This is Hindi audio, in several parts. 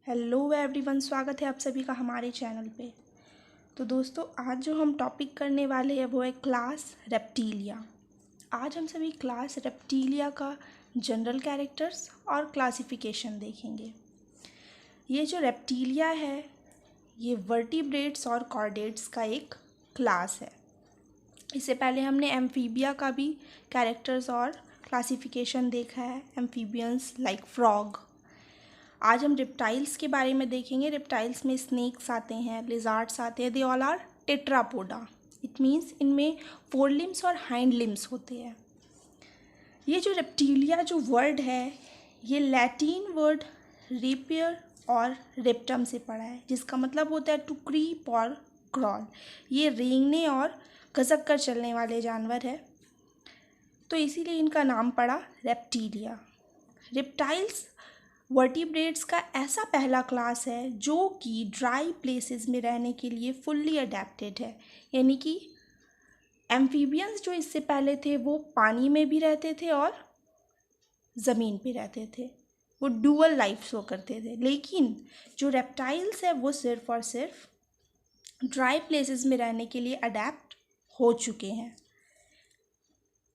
हेलो एवरीवन, स्वागत है आप सभी का हमारे चैनल पे। तो दोस्तों, आज जो हम टॉपिक करने वाले हैं वो है क्लास रेप्टीलिया। आज हम सभी क्लास रेप्टीलिया का जनरल कैरेक्टर्स और क्लासिफिकेशन देखेंगे। ये जो रेप्टीलिया है ये वर्टिब्रेट्स और कॉर्डेट्स का एक क्लास है। इससे पहले हमने एम्फीबिया का भी कैरेक्टर्स और क्लासिफिकेशन देखा है, एम्फीबियंस लाइक फ्रॉग। आज हम रिप्टाइल्स के बारे में देखेंगे। रिप्टाइल्स में स्नेक्स आते हैं, लिजार्ड्स आते हैं। They all are tetrapoda. It means इनमें 4 लिम्स और हाइंड लिम्स होते हैं। ये जो रेप्टीलिया जो वर्ड है ये लैटिन वर्ड रेपियर और रेप्टम से पड़ा है, जिसका मतलब होता है टू क्रीप और क्रॉल। ये रेंगने और खसक कर चलने वाले जानवर है, तो इसीलिए इनका नाम पड़ा रेप्टीलिया। रिप्टाइल्स वर्टिब्रेट्स का ऐसा पहला क्लास है जो कि ड्राई प्लेसेस में रहने के लिए फुल्ली अडेप्टेड है। यानी कि एम्फीबियंस जो इससे पहले थे वो पानी में भी रहते थे और ज़मीन पे रहते थे, वो डुअल लाइफ शो करते थे। लेकिन जो रेप्टाइल्स है वो सिर्फ और सिर्फ ड्राई प्लेसेस में रहने के लिए अडेप्ट हो चुके हैं।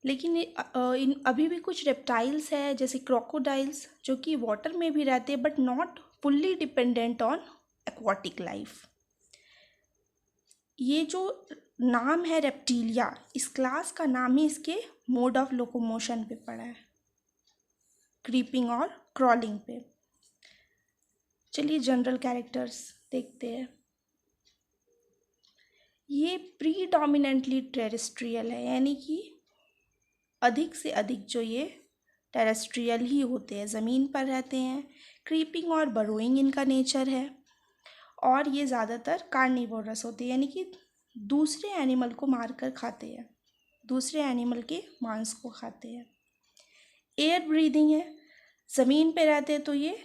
लेकिन इन अभी भी कुछ रेप्टाइल्स है जैसे क्रोकोडाइल्स जो कि वाटर में भी रहते हैं but not fully dependent on aquatic life. ये जो नाम है रेप्टीलिया, इस क्लास का नाम ही इसके मोड ऑफ लोकोमोशन पे पड़ा है, क्रीपिंग और क्रॉलिंग पे। चलिए जनरल कैरेक्टर्स देखते हैं। ये प्रीडोमिनेंटली टेरेस्ट्रियल है, यानी कि अधिक से अधिक जो ये टेरेस्ट्रियल ही होते हैं, ज़मीन पर रहते हैं। क्रीपिंग और बरोइंग इनका नेचर है और ये ज़्यादातर कार्निवोरस होते हैं, यानी कि दूसरे एनिमल को मारकर खाते हैं, दूसरे एनिमल के मांस को खाते हैं। एयर ब्रीदिंग है, ज़मीन पे रहते हैं तो ये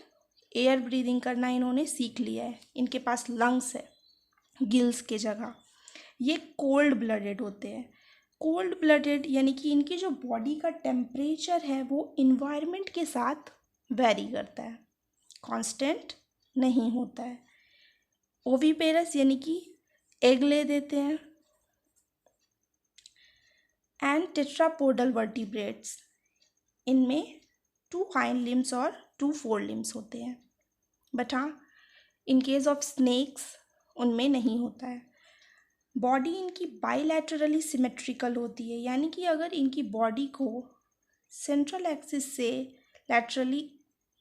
एयर ब्रीदिंग करना इन्होंने सीख लिया है, इनके पास लंग्स है गिल्स के जगह। ये कोल्ड ब्लडेड होते हैं। कोल्ड ब्लडेड यानी कि इनकी जो बॉडी का टेम्परेचर है वो इन्वायरमेंट के साथ वेरी करता है, कांस्टेंट नहीं होता है। ओविपेरस यानी कि एग ले देते हैं। एंड टेट्रापोडल वर्टिब्रेट्स, इनमें 2 हाइंड लिम्स और 2 फोर लिम्स होते हैं, बट हाँ इन केस ऑफ स्नेक्स उनमें नहीं होता है। बॉडी इनकी बाइलैटरली सिमेट्रिकल होती है, यानी कि अगर इनकी बॉडी को सेंट्रल एक्सिस से लैटरली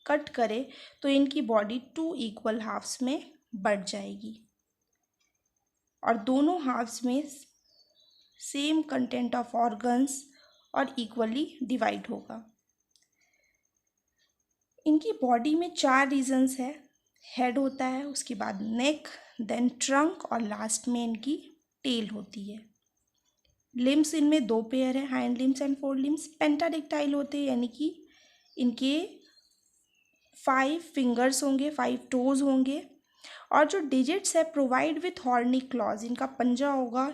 कट करे तो इनकी बॉडी 2 इक्वल हाफ्स में बढ़ जाएगी और दोनों हाफ्स में सेम कंटेंट ऑफ ऑर्गन्स और इक्वली डिवाइड होगा। इनकी बॉडी में 4 रीजन्स है। हेड होता है, उसके बाद नेक, देन ट्रंक और लास्ट में इनकी टेल होती है। लिम्स इनमें 2 पेयर है, hind limbs and fore limbs. Pentadactyl होते हैं, यानी कि इनके 5 फिंगर्स होंगे, 5 टोज होंगे और जो डिजिट्स है प्रोवाइड विथ हॉर्नी क्लॉज, इनका पंजा होगा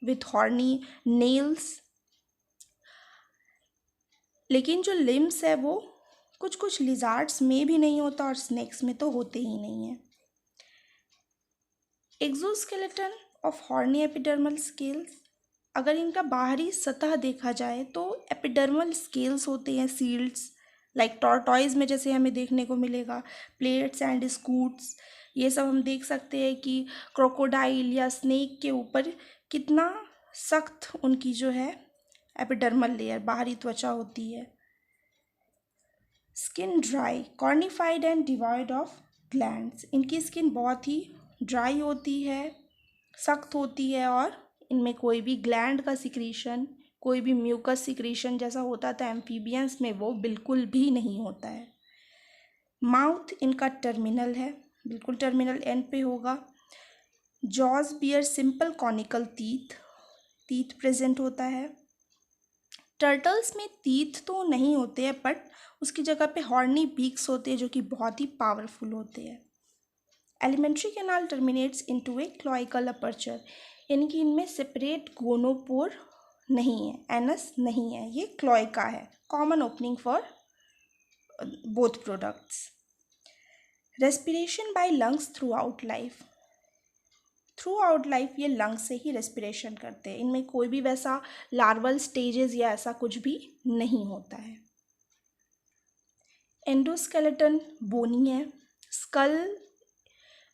विथ हॉर्नी नेल्स। लेकिन जो लिम्स है वो कुछ कुछ लिजार्ड्स में भी नहीं होता और स्नेक्स में तो होते ही नहीं है। Exoskeleton of horny epidermal scales, अगर इनका बाहरी सतह देखा जाए तो एपिडर्मल स्केल्स होते हैं, सील्ड्स लाइक टॉर्टॉइज में जैसे हमें देखने को मिलेगा, प्लेट्स एंड स्कूट्स। ये सब हम देख सकते हैं कि क्रोकोडाइल या स्नेक के ऊपर कितना सख्त उनकी जो है एपिडर्मल लेयर, बाहरी त्वचा होती है। Skin dry, cornified and devoid of glands, इनकी स्किन बहुत ही ड्राई होती है, सख्त होती है और इनमें कोई भी ग्लैंड का सिक्रीशन, कोई भी म्यूकस सिक्रीशन जैसा होता था एम्फीबियंस में वो बिल्कुल भी नहीं होता है। माउथ इनका टर्मिनल है, बिल्कुल टर्मिनल एंड पे होगा। Jaws bear simple conical teeth present होता है। टर्टल्स में टीथ तो नहीं होते हैं बट उसकी जगह पे हॉर्नी बीक्स होते हैं जो कि बहुत ही पावरफुल होते हैं। एलिमेंट्री कैनाल टर्मिनेट्स इनटू ए क्लोइकल अपर्चर, यानी कि इनमें सेपरेट गोनोपोर नहीं है, एनस नहीं है, ये क्लोइका है, common opening for both products. Respiration by lungs through out life. Through out life ये लंग्स से ही रेस्पिरेशन करते हैं। इनमें कोई भी वैसा लार्वल स्टेजेस या ऐसा कुछ भी नहीं होता है। एंडोस्केलेटन बोनी है। स्कल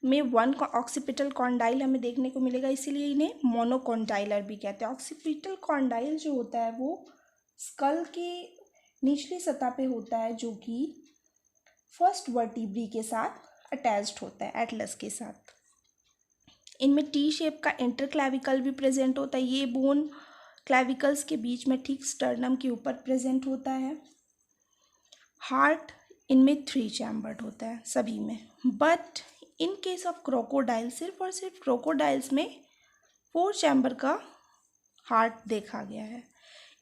में वन ऑक्सीपिटल कॉन्डाइल हमें देखने को मिलेगा, इसीलिए इन्हें मोनोकॉन्डाइलर भी कहते हैं। ऑक्सीपिटल कॉन्डाइल जो होता है वो स्कल की निचली सतह पे होता है, जो कि फर्स्ट वर्टिब्री के साथ अटैच्ड होता है, एटलस के साथ। इनमें टी शेप का इंटरक्लैविकल भी प्रेजेंट होता है। ये बोन क्लैविकल्स के बीच में ठीक स्टर्नम के ऊपर प्रेजेंट होता है। हार्ट इनमें 3 चैम्बर्ड होता है सभी में, but in case of crocodile सिर्फ और सिर्फ क्रोकोडाइल्स में 4 चैम्बर का हार्ट देखा गया है।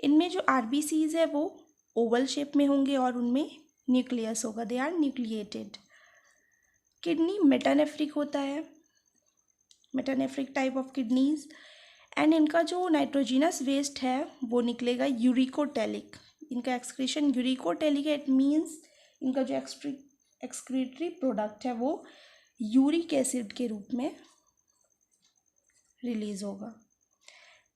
इनमें जो आरबीसीज है वो ओवल शेप में होंगे और उनमें न्यूक्लियस होगा, they are nucleated. Kidney metanephric होता है, metanephric type of kidneys, and इनका जो नाइट्रोजिनस वेस्ट है वो निकलेगा यूरिकोटेलिक। इनका एक्सक्रीशन यूरिकोटेलिक है, इट मीन्स इनका जो एक्सक्रीटरी प्रोडक्ट है वो यूरिक एसिड के रूप में रिलीज होगा।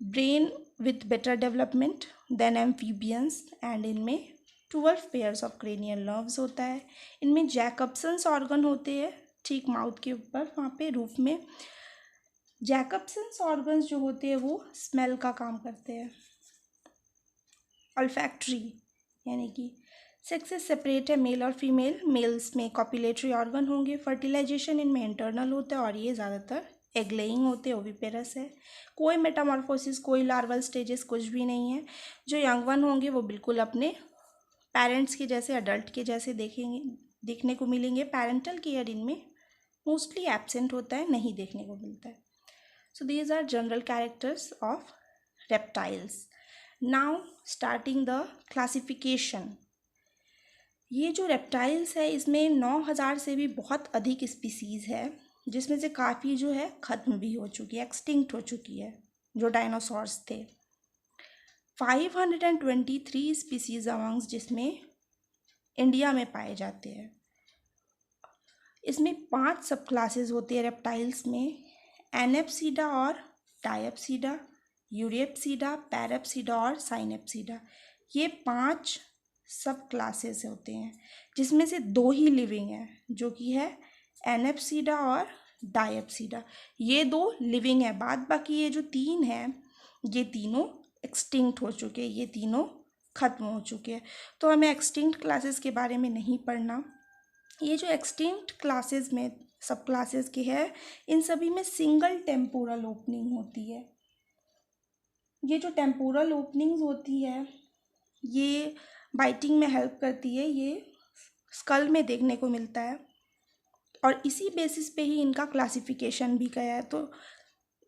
Brain with better development than amphibians, and इनमें 12 पेयर्स ऑफ क्रेनियल नर्व्स होता है। इनमें जैकबसन्स ऑर्गन होते हैं ठीक माउथ के ऊपर, वहाँ पे रूफ में। जैकबसन्स ऑर्गन्स जो होते हैं वो स्मेल का काम करते हैं। ऑल्फैक्ट्री यानी कि सेक्सेस सेपरेट है, मेल और फीमेल। मेल्स में कॉपुलेटरी ऑर्गन होंगे। फर्टिलाइजेशन इनमें इंटरनल होता है और ये ज़्यादातर एग लेइंग होते हैं, ओविपेरस है। कोई मेटामॉर्फोसिस, कोई लार्वल स्टेजेस कुछ भी नहीं है। जो यंग वन होंगे वो बिल्कुल अपने पेरेंट्स के जैसे, अडल्ट के जैसे देखने को मिलेंगे। पेरेंटल केयर इनमें मोस्टली एब्सेंट होता है, नहीं देखने को मिलता है। So these are general characters of reptiles. Now starting the classification. ये जो reptiles है इसमें 9000 से भी बहुत अधिक स्पीसीज़ है, जिसमें से काफ़ी जो है ख़त्म भी हो चुकी है, एक्सटिंक्ट हो चुकी है, जो डायनासोर्स थे। 523 स्पीसीज अमंग्स जिसमें इंडिया में पाए जाते हैं। इसमें 5 सब क्लासेस होती है रेप्टाइल्स में, एनेप्सीडा और डायप्सीडा, यूरेप्सीडा, पैरेप्सीडा और साइनेप्सीडा। ये 5 सब क्लासेस होते हैं, जिसमें से 2 ही लिविंग हैं, जो कि है एनेप्सीडा और डायप्सीडा। ये 2 लिविंग है, बाद बाकी ये जो 3 हैं ये तीनों एक्सटिंक्ट हो चुके हैं, ये तीनों ख़त्म हो चुके हैं। तो हमें एक्सटिंक्ट क्लासेस के बारे में नहीं पढ़ना। ये जो एक्सटिंक्ट क्लासेस में सब क्लासेस के है, इन सभी में सिंगल टेम्पोरल ओपनिंग होती है। ये जो टेम्पोरल ओपनिंग्स होती है ये बाइटिंग में हेल्प करती है, ये स्कल में देखने को मिलता है और इसी बेसिस पे ही इनका क्लासिफिकेशन भी गया है। तो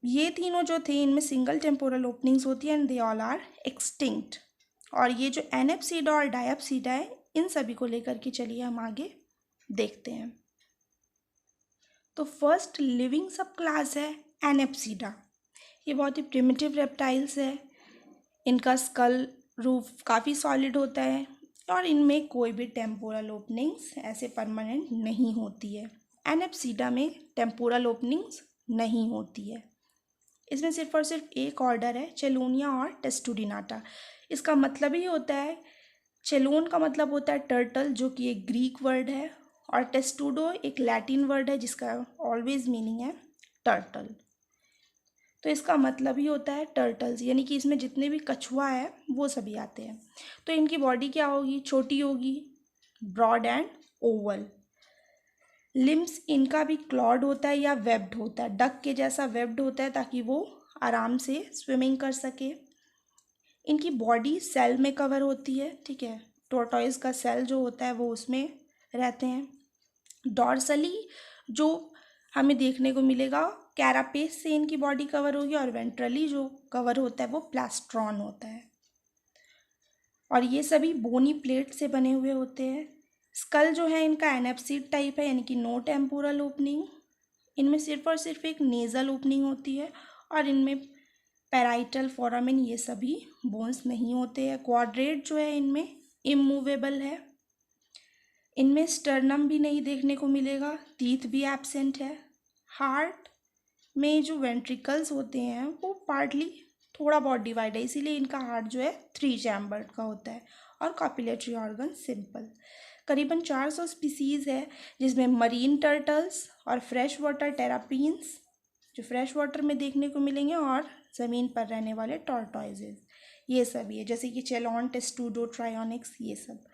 ये तीनों जो थे इनमें सिंगल टेम्पोरल ओपनिंग्स होती है and they all are extinct. और ये जो एनेप्सीडा और डायप्सीडा है इन सभी को लेकर के चलिए हम आगे देखते हैं। तो फर्स्ट लिविंग सब क्लास है एनेप्सीडा। ये बहुत ही प्रिमिटिव रेप्टाइल्स है। इनका स्कल रूफ काफ़ी सॉलिड होता है और इनमें कोई भी टेम्पोरल ओपनिंग्स ऐसे परमानेंट नहीं होती है। एनेप्सीडा में टेम्पोरल ओपनिंग्स नहीं होती है। इसमें सिर्फ और सिर्फ एक ऑर्डर है, चेलोनिया और टेस्टुडिनाटा। इसका मतलब ही होता है, चेलोन का मतलब होता है टर्टल, जो कि एक ग्रीक वर्ड है, और टेस्टुडो एक लैटिन वर्ड है जिसका ऑलवेज मीनिंग है टर्टल। तो इसका मतलब ही होता है टर्टल्स, यानी कि इसमें जितने भी कछुआ है वो सभी आते हैं। तो इनकी बॉडी क्या होगी, छोटी होगी, ब्रॉड एंड ओवल। लिम्स इनका भी क्लॉड होता है या वेब्ड होता है, डक के जैसा वेब्ड होता है ताकि वो आराम से स्विमिंग कर सके। इनकी बॉडी सेल में कवर होती है, ठीक है, टोर्टोइज का सेल जो होता है वो उसमें रहते हैं। डॉर्सली जो हमें देखने को मिलेगा कैरापेस से इनकी बॉडी कवर होगी, और वेंट्रली जो कवर होता है वो प्लास्ट्रॉन होता है, और ये सभी बोनी प्लेट से बने हुए होते हैं। स्कल जो है इनका एनेप्सीड टाइप है, यानी कि नो टेम्पोरल ओपनिंग। इनमें सिर्फ और सिर्फ एक नेज़ल ओपनिंग होती है, और इनमें पैराइटल, फोरामिन ये सभी बोन्स नहीं होते हैं। क्वाड्रेट जो है इनमें इमूवेबल है। इनमें स्टर्नम भी नहीं देखने को मिलेगा, टीथ भी एब्सेंट है। हार्ट में जो वेंट्रिकल्स होते हैं वो पार्टली थोड़ा बहुत डिवाइड है, इसीलिए इनका हार्ट जो है 3 चैम्बर्ड का होता है। और कॉपुलेटरी ऑर्गन सिंपल। करीबन 400 स्पीसीज़ है, जिसमें मरीन टर्टल्स और फ्रेश वाटर टेरापीन्स जो फ्रेश वाटर में देखने को मिलेंगे, और ज़मीन पर रहने वाले टॉर्टॉइजेज, ये सब ही है, जैसे कि चेलॉन, टेस्टूडो, ट्रायोनिक्स, ये सब।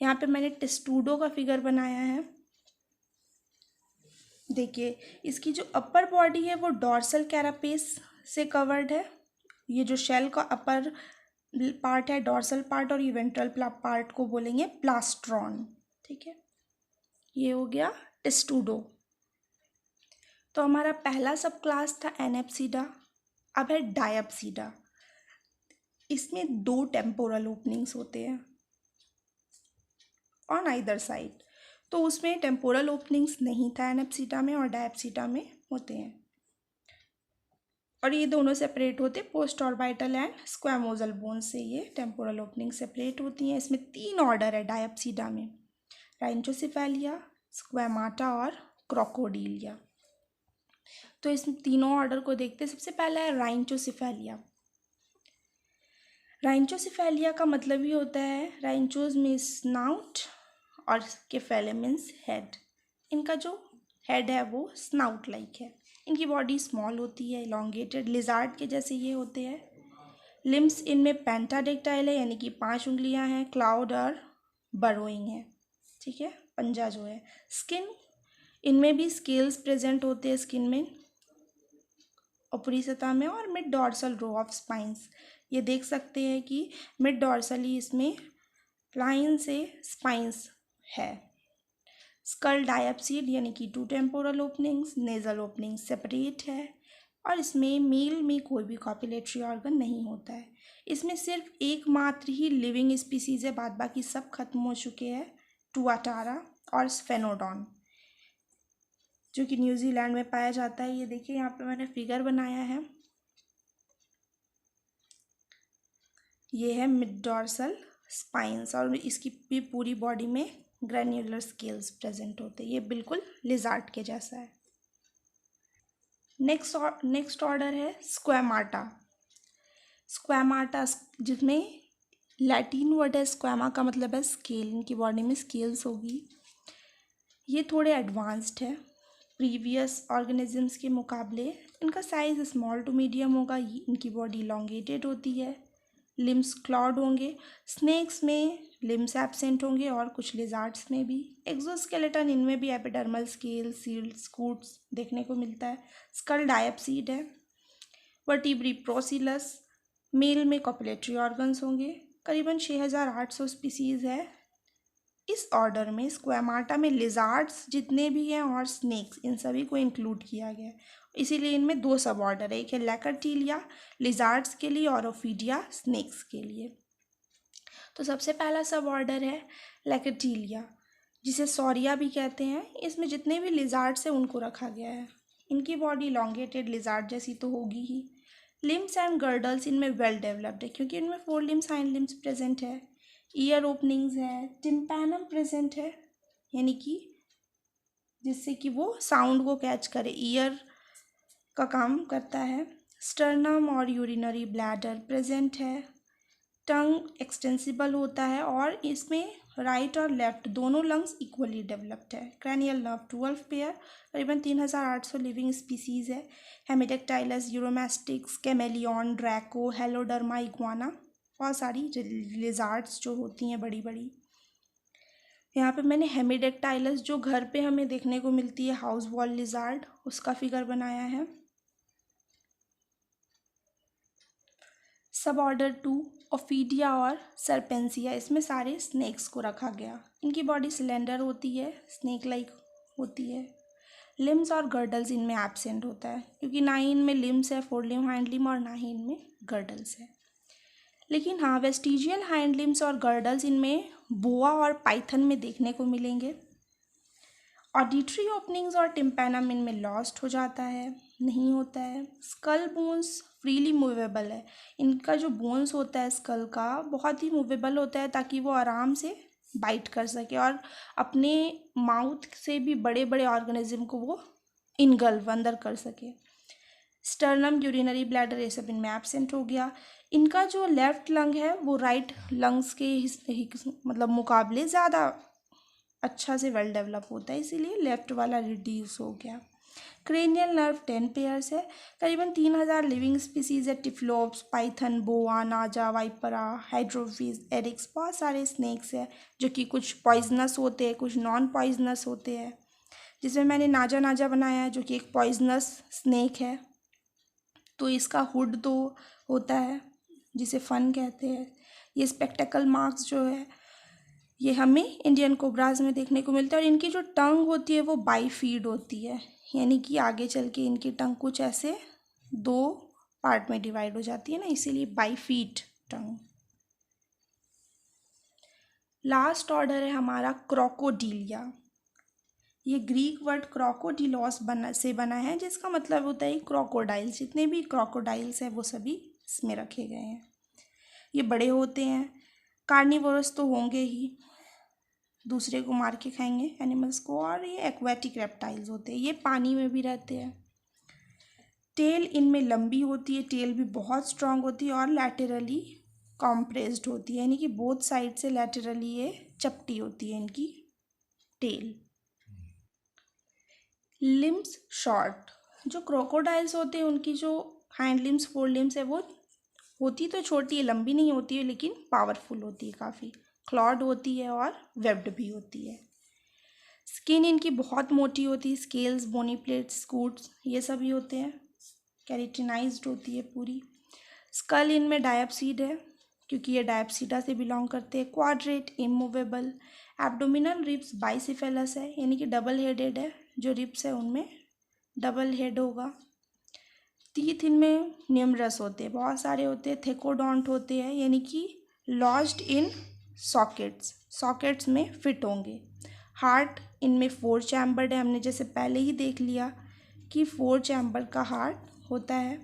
यहाँ पे मैंने टेस्टूडो का फिगर बनाया है। देखिए, इसकी जो अपर बॉडी है वो डॉर्सल कैरापेस से कवर्ड है। ये जो शेल का अपर पार्ट है डॉर्सल पार्ट, और ये वेंट्रल पार्ट को बोलेंगे प्लास्ट्रॉन। ठीक है, ये हो गया टेस्टूडो। तो हमारा पहला सब क्लास था एनेप्सीडा। अब है डायप्सीडा। इसमें 2 टेम्पोरल ओपनिंग्स होते हैं ऑन आइदर साइड। तो उसमें टेम्पोरल ओपनिंग्स नहीं था एनेप्सीडा में, और डायप्सीडा में होते हैं। और ये दोनों सेपरेट होते हैं पोस्ट ऑर्बिटल एंड स्क्वैमोजल बोन से, ये टेम्पोरल ओपनिंग सेपरेट होती हैं। इसमें 3 ऑर्डर है डायप्सीडा में, राइनचोसिफेलिया, स्क्वैमाटा और क्रोकोडीलिया। तो इस तीनों ऑर्डर को देखते हैं। सबसे पहला है राइनचोसिफेलिया। राइनचोसिफेलिया का मतलब ही होता है, राइनचोज में स्नाउट और केफेले मीन्स हेड। इनका जो हेड है वो स्नाउट लाइक है। इनकी बॉडी स्मॉल होती है, इलोंगेटेड, लिजार्ड के जैसे ये होते हैं। लिम्स इनमें पेंटाडेक्टाइल है, यानी कि 5 उंगलियां हैं। क्लाउड और बरोइंग है। ठीक है, पंजा जो है। स्किन, इनमें भी स्केल्स प्रेजेंट होते हैं स्किन में, ऊपरी सतह में, और mid dorsal row of spines. ये देख सकते हैं कि मिड डॉर्सली इसमें लाइन से स्पाइंस है। स्कल डायप्सीड, यानी कि 2 temporal openings, nasal opening separate है, और इसमें मेल में कोई भी कॉपुलेटरी ऑर्गन नहीं होता है। इसमें सिर्फ एकमात्र ही लिविंग स्पीसीज है, बाद बाकी सब खत्म हो चुके हैं। टुआटारा और स्फेनोडॉन, जो कि न्यूजीलैंड में पाया जाता है। ये देखिए, यहाँ पे मैंने फिगर बनाया है। ये है मिड डॉर्सल स्पाइंस, और इसकी भी पूरी बॉडी में ग्रैन्युलर स्केल्स प्रेजेंट होते हैं। ये बिल्कुल लिजार्ड के जैसा है। नेक्स्ट ऑर्डर है स्क्वैमाटा। स्क्वैमाटा, जिसमें लैटिन वर्ड है स्क्वैमा का मतलब है स्केल। इनकी बॉडी में स्केल्स होगी। ये थोड़े एडवांस्ड है प्रीवियस ऑर्गेनिजम्स के मुकाबले। इनका साइज स्मॉल टू मीडियम होगा। इनकी बॉडी इलोंगेटेड होती है। लिम्स क्लॉड होंगे। स्नेक्स में लिम्स एब्सेंट होंगे, और कुछ लिजार्ड्स में भी। एक्सोस्केलेटन, इनमें भी एपिडर्मल स्केल, सील्ड, स्कूट्स देखने को मिलता है। स्कल डायप्सीड है। वर्टिब्री प्रोसिलस, मेल में कॉपुलेटरी ऑर्गन्स होंगे। करीबन 6800 स्पीसीज़ है इस ऑर्डर में। स्क्वैमाटा में लिजार्ड्स जितने भी हैं और स्नेक्स, इन सभी को इंक्लूड किया गया है। इसीलिए इनमें 2 सब ऑर्डर है, एक है लैकर्टीलिया लिजार्ड्स के लिए, और ओफिडिया स्नेक्स के लिए। तो सबसे पहला सब ऑर्डर है लैकर्टीलिया, जिसे सॉरिया भी कहते हैं। इसमें जितने भी लिजार्ड्स हैं उनको रखा गया है। इनकी बॉडी लॉन्गेटेड लिजार्ड जैसी तो होगी ही। लिम्स एंड गर्डल्स इनमें वेल डेवलप्ड है, क्योंकि इनमें 4 लिम्स हाइंड लिम्स प्रेजेंट है। ईयर ओपनिंग्स है। टिम्पैनम प्रेजेंट है, यानी कि जिससे कि वो साउंड को कैच करे, ईयर का काम करता है। स्टर्नम और यूरिनरी ब्लैडर प्रेजेंट है। टंग एक्सटेंसिबल होता है, और इसमें राइट और लेफ्ट दोनों लंग्स इक्वली डेवलप्ड है। Cranial nerve 12 pair. करीबन 3800 लिविंग स्पीसीज़ है। हेमिडेक्टाइलस, यूरोमेस्टिक्स, कैमेलियन, ड्रैको, हेलोडर्मा, इग्वाना, बहुत सारी लिजार्ड्स जो होती हैं बड़ी बड़ी। यहाँ पे मैंने हेमिडेक्टाइलस, जो घर पे हमें देखने को मिलती है हाउस वॉल लिजार्ड, उसका फिगर बनाया है। सब ऑर्डर 2 ओफिडिया और सर्पेंसिया, इसमें सारे स्नेक्स को रखा गया। इनकी बॉडी सिलेंडर होती है, स्नेक लाइक होती है। लिम्स और गर्डल्स इनमें एब्सेंट होता है, क्योंकि ना ही इनमें लिम्स है 4 लिम्ब हाइंड लिम्ब, और ना ही इनमें गर्डल्स है। लेकिन हाँ, वेस्टिजियल हाइंड लिम्स और गर्डल्स इनमें बोआ और पाइथन में देखने को मिलेंगे। ऑडिटरी ओपनिंग्स और टिम्पैनम इनमें लॉस्ट हो जाता है, नहीं होता है। स्कल बोन्स फ्रीली मूवेबल है। इनका जो बोन्स होता है स्कल का बहुत ही मूवेबल होता है, ताकि वो आराम से बाइट कर सके और अपने माउथ से भी बड़े बड़े ऑर्गेनिज्म को वो इनगल्व अंदर कर सके। स्टर्नम, यूरिनरी ब्लैडर, ये सब इनमें एब्सेंट हो गया। इनका जो लेफ्ट लंग है वो राइट लंग्स के मतलब मुकाबले ज़्यादा अच्छा से वेल डेवलप होता है, इसीलिए लेफ्ट वाला रिड्यूस हो गया। क्रेनियल नर्व 10 पेयर्स है। करीबन 3000 लिविंग स्पीसीज है। टिफ्लोप्स, पाइथन, बोआ, नाजा, वाइपरा, हाइड्रोफिस, एरिक्स, बहुत सारे स्नेक्स है जो कि कुछ पॉइजनस होते हैं, कुछ नॉन पॉइजनस होते हैं, जिसमें मैंने नाजा नाजा बनाया है जो कि एक पॉइजनस स्नेक है। तो इसका हुड तो होता है जिसे फन कहते हैं। ये स्पेक्टेकल मार्क्स जो है ये हमें इंडियन कोबराज में देखने को मिलता है। और इनकी जो टंग होती है वो बाईफीड होती है, यानी कि आगे चल के इनकी टंग कुछ ऐसे 2 पार्ट में डिवाइड हो जाती है ना, इसीलिए बाईफीड टंग। लास्ट ऑर्डर है हमारा क्रोकोडीलिया। ये ग्रीक वर्ड क्रोकोडिलोस से बना है, जिसका मतलब होता है क्रोकोडाइल्स। जितने भी क्रोकोडाइल्स हैं वो सभी इसमें रखे गए हैं। ये बड़े होते हैं, कार्निवोरस तो होंगे ही, दूसरे को मार के खाएंगे एनिमल्स को, और ये एक्वेटिक रेप्टाइल्स होते हैं, ये पानी में भी रहते हैं। टेल इनमें लंबी होती है, टेल भी बहुत स्ट्रांग होती है और लैटरली कॉम्प्रेस्ड होती है, यानी कि बोथ साइड से लैटरली ये चपटी होती है इनकी टेल। लिम्स शॉर्ट, जो क्रोकोडाइल्स होते हैं उनकी जो हैंड लिम्स, फोर लिम्स है वो होती तो छोटी है, लंबी नहीं होती है, लेकिन पावरफुल होती है काफ़ी। क्लॉड होती है और वेब्ड भी होती है। स्किन इनकी बहुत मोटी होती है, स्केल्स, बोनी प्लेट्स, स्कूट्स ये सभी होते हैं, कैरेटिनाइज्ड होती है पूरी। स्कल इनमें डायप्सीड है क्योंकि ये डायप्सीडा से बिलोंग करते हैं। Quadrate, immovable. Abdominal ribs bicephalous है, यानी कि डबल हेडेड है, जो रिब्स है उनमें डबल हेड होगा। टीथ इनमें न्यूमरस होते हैं, बहुत सारे होते हैं। थेकोडोंट होते हैं, यानी कि लॉज्ड इन सॉकेट्स में फिट होंगे। हार्ट इनमें 4 चैम्बर्ड है, हमने जैसे पहले ही देख लिया कि 4 चैम्बर का हार्ट होता है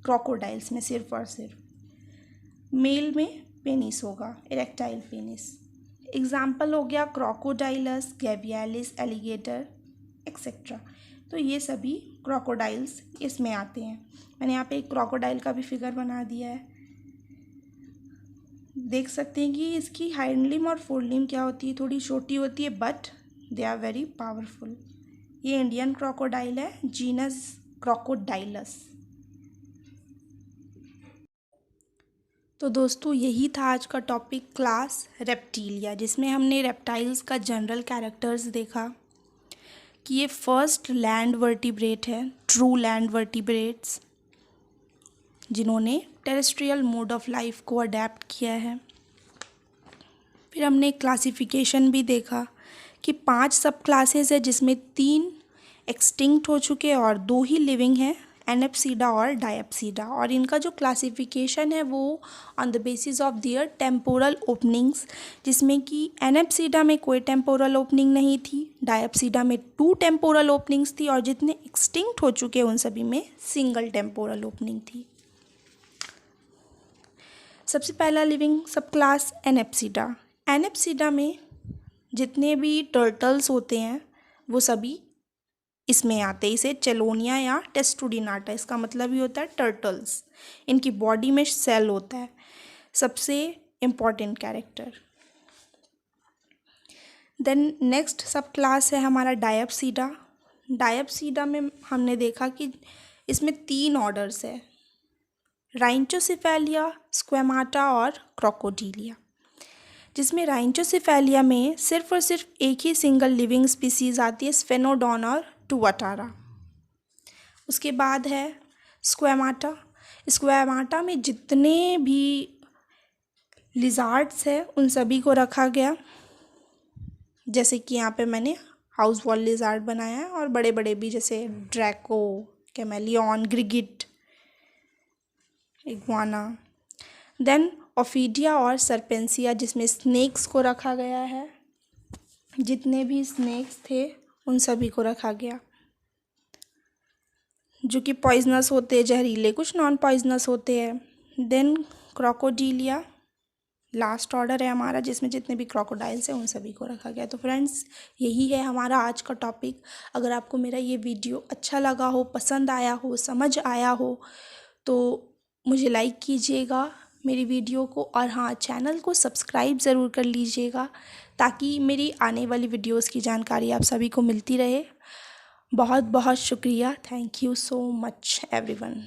क्रोकोडाइल्स में सिर्फ और सिर्फ। मेल में पेनिस होगा, इरेक्टाइल पेनिस। एग्जाम्पल हो गया क्रोकोडाइलस, गैवियालिस, एलिगेटर एक्सेट्रा। तो ये सभी क्रोकोडाइल्स इसमें आते हैं। मैंने यहाँ पे एक क्रोकोडाइल का भी फिगर बना दिया है, देख सकते हैं कि इसकी हाइंड लिम्ब और फोर लिम्ब क्या होती है, थोड़ी छोटी होती है, but they are very powerful. ये इंडियन क्रोकोडाइल है, जीनस क्रोकोडाइलस। तो दोस्तों यही था आज का टॉपिक क्लास रेप्टीलिया, जिसमें हमने रेप्टाइल्स का जनरल कैरेक्टर्स देखा कि ये फर्स्ट लैंड वर्टिब्रेट है, ट्रू लैंड वर्टिब्रेट्स जिन्होंने टेरेस्ट्रियल मोड ऑफ लाइफ को अडेप्ट किया है। फिर हमने क्लासिफिकेशन भी देखा कि 5 सब क्लासेस है, जिसमें 3 एक्सटिंक्ट हो चुके और 2 ही लिविंग हैं, एनेप्सीडा और डायप्सीडा। और इनका जो क्लासिफिकेशन है वो on the basis of their temporal openings, जिसमें कि एनेप्सीडा में कोई टेम्पोरल ओपनिंग नहीं थी, डायप्सीडा में 2 टेम्पोरल ओपनिंग्स थी, और जितने एक्सटिंक्ट हो चुके उन सभी में सिंगल टेम्पोरल ओपनिंग थी। सबसे पहला लिविंग सब क्लास एनेप्सीडा। एनेप्सीडा में जितने भी टर्टल्स होते हैं वो सभी इसमें आते हैं। इसे चेलोनिया या टेस्टुडिनाटा, इसका मतलब ही होता है टर्टल्स। इनकी बॉडी में सेल होता है, सबसे इम्पॉर्टेंट कैरेक्टर। देन नेक्स्ट सब क्लास है हमारा डायप्सीडा। डायप्सीडा में हमने देखा कि इसमें 3 ऑर्डर्स है, राइनचोसिफेलिया, स्क्वेमाटा और क्रोकोडीलिया, जिसमें राइनचोसिफेलिया में सिर्फ और सिर्फ एक ही सिंगल लिविंग स्पीसीज आती है, स्फेनोडॉन और टुआटारा। उसके बाद है स्क्वेमाटा। स्क्वेमाटा में जितने भी लिजार्ड्स हैं उन सभी को रखा गया, जैसे कि यहाँ पे मैंने हाउस वॉल लिजार्ड बनाया है, और बड़े बड़े भी जैसे ड्रैको, कैमेलियन, ग्रिगिट, इग्वाना। देन ओफीडिया और सर्पेंसिया, जिसमें स्नेक्स को रखा गया है, जितने भी स्नेक्स थे उन सभी को रखा गया, जो कि पॉइजनस होते हैं, जहरीले, कुछ नॉन पॉइजनस होते हैं। देन क्रोकोडीलिया, लास्ट ऑर्डर है हमारा, जिसमें जितने भी क्रोकोडाइल्स हैं उन सभी को रखा गया। तो फ्रेंड्स, यही है हमारा आज का टॉपिक। अगर आपको मेरा ये वीडियो अच्छा लगा हो, पसंद आया हो, समझ आया हो, तो मुझे लाइक कीजिएगा मेरी वीडियो को, और हाँ, चैनल को सब्सक्राइब ज़रूर कर लीजिएगा ताकि मेरी आने वाली वीडियोस की जानकारी आप सभी को मिलती रहे। बहुत बहुत शुक्रिया। Thank you so much everyone.